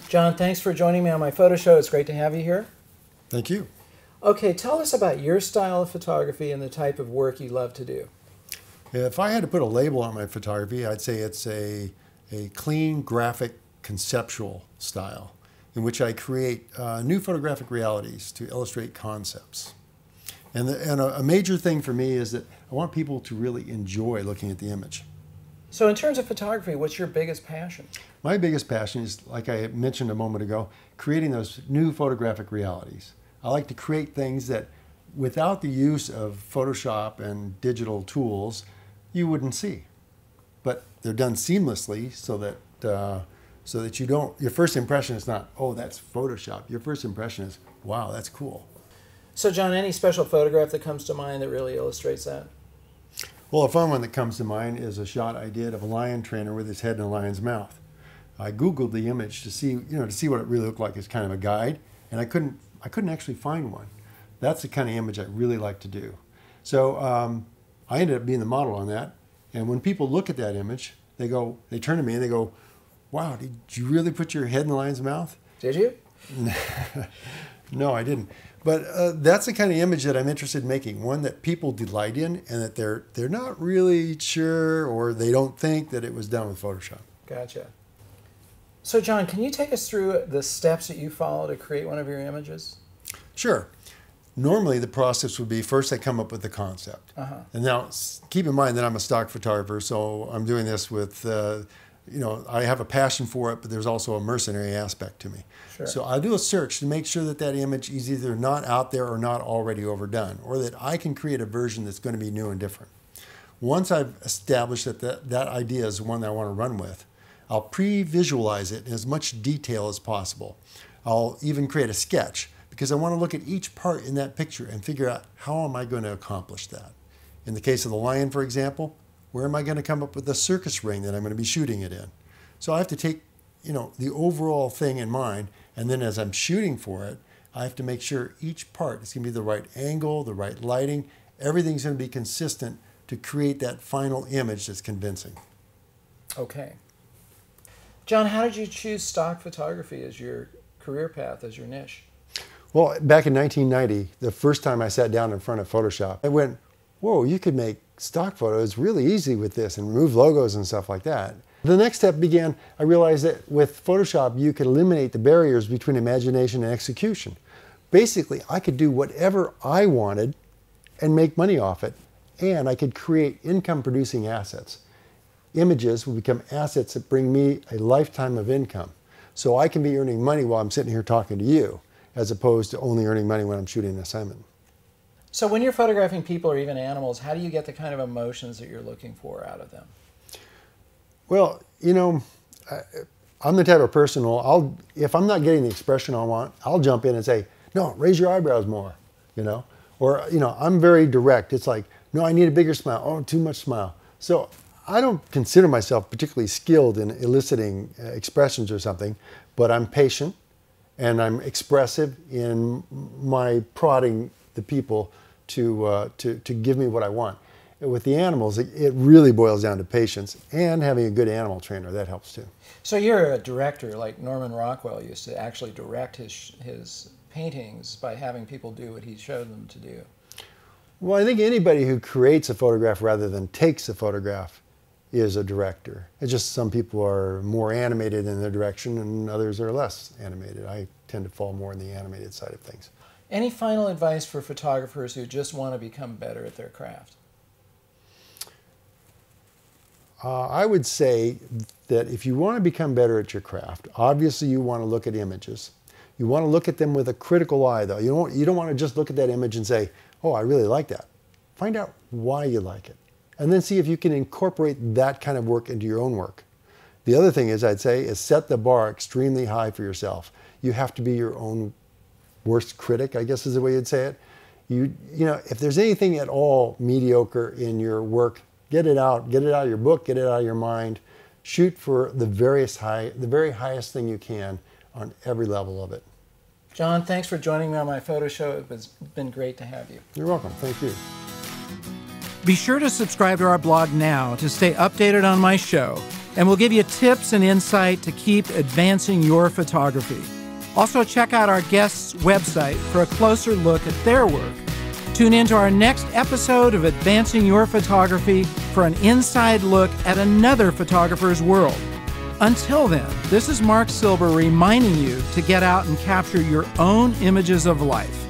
John, thanks for joining me on my photo show. It's great to have you here. Thank you. Okay, tell us about your style of photography and the type of work you love to do. If I had to put a label on my photography, I'd say it's a clean, graphic, conceptual style in which I create new photographic realities to illustrate concepts. And a major thing for me is that I want people to really enjoy looking at the image. So in terms of photography, what's your biggest passion? My biggest passion is, like I mentioned a moment ago, creating those new photographic realities. I like to create things that, without the use of Photoshop and digital tools, you wouldn't see. But they're done seamlessly so that you don't, your first impression is not, oh, that's Photoshop. Your first impression is, wow, that's cool. So John, any special photograph that comes to mind that really illustrates that? Well, a fun one that comes to mind is a shot I did of a lion trainer with his head in a lion's mouth. I Googled the image to see what it really looked like as kind of a guide, and I couldn't actually find one. That's the kind of image I really like to do. So I ended up being the model on that, and when people look at that image, they turn to me and they go, wow, did you really put your head in the lion's mouth? Did you? No, I didn't. But that's the kind of image that I'm interested in making, one that people delight in and that they're not really sure or they don't think that it was done with Photoshop. Gotcha. So John, can you take us through the steps that you follow to create one of your images? Sure. Normally the process would be first I come up with the concept. And now keep in mind that I'm a stock photographer, so I'm doing this with, I have a passion for it, but there's also a mercenary aspect to me. Sure. So I do a search to make sure that that image is either not out there or not already overdone, or that I can create a version that's going to be new and different. Once I've established that idea is the one that I want to run with, I'll pre-visualize it in as much detail as possible. I'll even create a sketch because I want to look at each part in that picture and figure out how am I going to accomplish that. In the case of the lion, for example, where am I going to come up with the circus ring that I'm going to be shooting it in? So I have to take, the overall thing in mind, and then as I'm shooting for it, I have to make sure each part is going to be the right angle, the right lighting. Everything's going to be consistent to create that final image that's convincing. Okay. John, how did you choose stock photography as your career path, as your niche? Well, back in 1990, the first time I sat down in front of Photoshop, I went, whoa, you could make stock photos really easy with this and remove logos and stuff like that. The next step began, I realized that with Photoshop, you could eliminate the barriers between imagination and execution. Basically, I could do whatever I wanted and make money off it, and I could create income-producing assets. Images will become assets that bring me a lifetime of income. So I can be earning money while I'm sitting here talking to you, as opposed to only earning money when I'm shooting an assignment. So when you're photographing people or even animals, how do you get the kind of emotions that you're looking for out of them? Well, I'm the type of person if I'm not getting the expression I want, I'll jump in and say, no, raise your eyebrows more, Or, I'm very direct. It's like, no, I need a bigger smile. Oh, too much smile. So I don't consider myself particularly skilled in eliciting expressions or something, but I'm patient and I'm expressive in my prodding the people to give me what I want. With the animals, it really boils down to patience and having a good animal trainer. That helps too. So you're a director like Norman Rockwell used to actually direct his paintings by having people do what he showed them to do. Well, I think anybody who creates a photograph rather than takes a photograph is a director. It's just some people are more animated in their direction and others are less animated. I tend to fall more on the animated side of things. Any final advice for photographers who just want to become better at their craft? I would say that if you want to become better at your craft, obviously you want to look at images. You want to look at them with a critical eye, though. You don't want to just look at that image and say, oh, I really like that. Find out why you like it. And then see if you can incorporate that kind of work into your own work. The other thing I'd say is set the bar extremely high for yourself. You have to be your own worst critic, I guess is the way you'd say it. If there's anything at all mediocre in your work, get it out of your book, get it out of your mind. Shoot for the very highest thing you can on every level of it. John, thanks for joining me on my photo show. It's been great to have you. You're welcome. Thank you. Be sure to subscribe to our blog now to stay updated on my show, and we'll give you tips and insight to keep advancing your photography. Also, check out our guests' website for a closer look at their work. Tune in to our next episode of Advancing Your Photography for an inside look at another photographer's world. Until then, this is Marc Silber reminding you to get out and capture your own images of life.